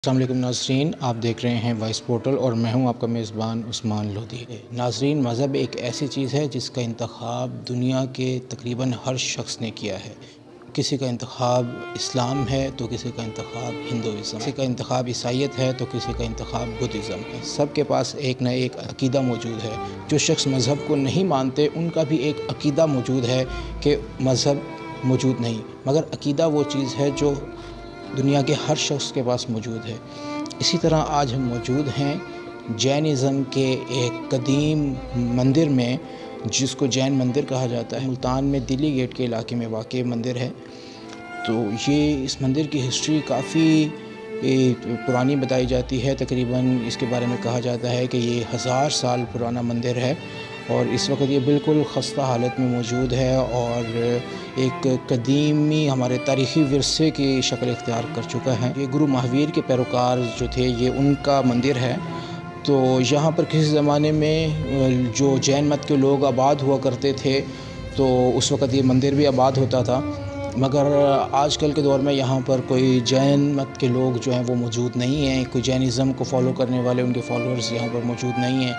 السلام علیکم ناظرین، آپ دیکھ رہے ہیں وائس پورٹل اور میں ہوں آپ کا میزبان عثمان لودھی۔ ناظرین، مذہب ایک ایسی چیز ہے جس کا انتخاب دنیا کے تقریباً ہر شخص نے کیا ہے۔ کسی کا انتخاب اسلام ہے تو کسی کا انتخاب ہندوازم، کسی کا انتخاب عیسائیت ہے تو کسی کا انتخاب بدھزم ہے۔ سب کے پاس ایک نہ ایک عقیدہ موجود ہے۔ جو شخص مذہب کو نہیں مانتے ان کا بھی ایک عقیدہ موجود ہے کہ مذہب موجود نہیں، مگر عقیدہ وہ چیز ہے جو دنیا کے ہر شخص کے پاس موجود ہے۔ اسی طرح آج ہم موجود ہیں جینزم کے ایک قدیم مندر میں، جس کو جین مندر کہا جاتا ہے۔ ملتان میں دلی گیٹ کے علاقے میں واقع مندر ہے۔ تو یہ اس مندر کی ہسٹری کافی پرانی بتائی جاتی ہے۔ تقریباً اس کے بارے میں کہا جاتا ہے کہ یہ 1000 سال پرانا مندر ہے اور اس وقت یہ بالکل خستہ حالت میں موجود ہے اور ایک قدیمی ہمارے تاریخی ورثے کی شکل اختیار کر چکا ہے۔ یہ گرو مہاویر کے پیروکار جو تھے، یہ ان کا مندر ہے۔ تو یہاں پر کسی زمانے میں جو جین مت کے لوگ آباد ہوا کرتے تھے، تو اس وقت یہ مندر بھی آباد ہوتا تھا، مگر آج کل کے دور میں یہاں پر کوئی جین مت کے لوگ جو ہیں وہ موجود نہیں ہیں، کوئی جینزم کو فالو کرنے والے ان کے فالوورز یہاں پر موجود نہیں ہیں۔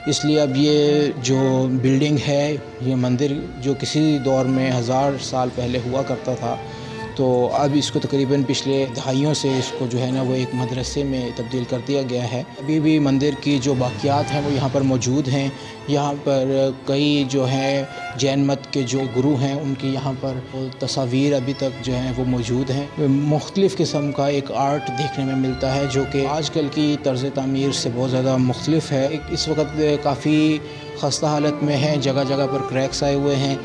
اس لیے اب یہ جو بلڈنگ ہے، یہ مندر جو کسی دور میں 1000 سال پہلے ہوا کرتا تھا، تو اب اس کو تقریباً پچھلے دہائیوں سے اس کو جو ہے نا وہ ایک مدرسے میں تبدیل کر دیا گیا ہے۔ ابھی بھی مندر کی جو باقیات ہیں وہ یہاں پر موجود ہیں۔ یہاں پر کئی جو ہے جین مت کے جو گرو ہیں ان کی یہاں پر تصاویر ابھی تک جو ہیں وہ موجود ہیں۔ مختلف قسم کا ایک آرٹ دیکھنے میں ملتا ہے جو کہ آج کل کی طرز تعمیر سے بہت زیادہ مختلف ہے۔ اس وقت کافی خستہ حالت میں ہے، جگہ جگہ پر کریکس آئے ہوئے ہیں۔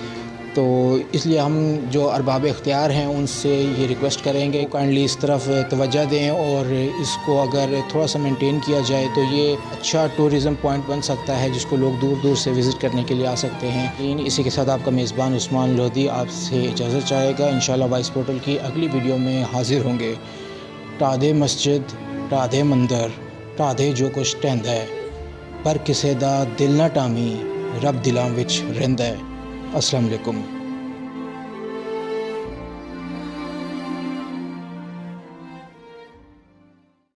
تو اس لیے ہم جو ارباب اختیار ہیں ان سے یہ ریکویسٹ کریں گے کائنڈلی اس طرف توجہ دیں، اور اس کو اگر تھوڑا سا مینٹین کیا جائے تو یہ اچھا ٹورزم پوائنٹ بن سکتا ہے، جس کو لوگ دور دور سے وزٹ کرنے کے لیے آ سکتے ہیں۔ اسی کے ساتھ آپ کا میزبان عثمان لودھی آپ سے اجازت چاہے گا۔ انشاءاللہ وائس پورٹل کی اگلی ویڈیو میں حاضر ہوں گے۔ ٹادے مسجد، ٹادے مندر، ٹادے جو کچھ ٹہندا ہے، پر کسے دا دل نہ ٹامی، رب دلاں وچ رہندا ہے۔ السلام علیکم۔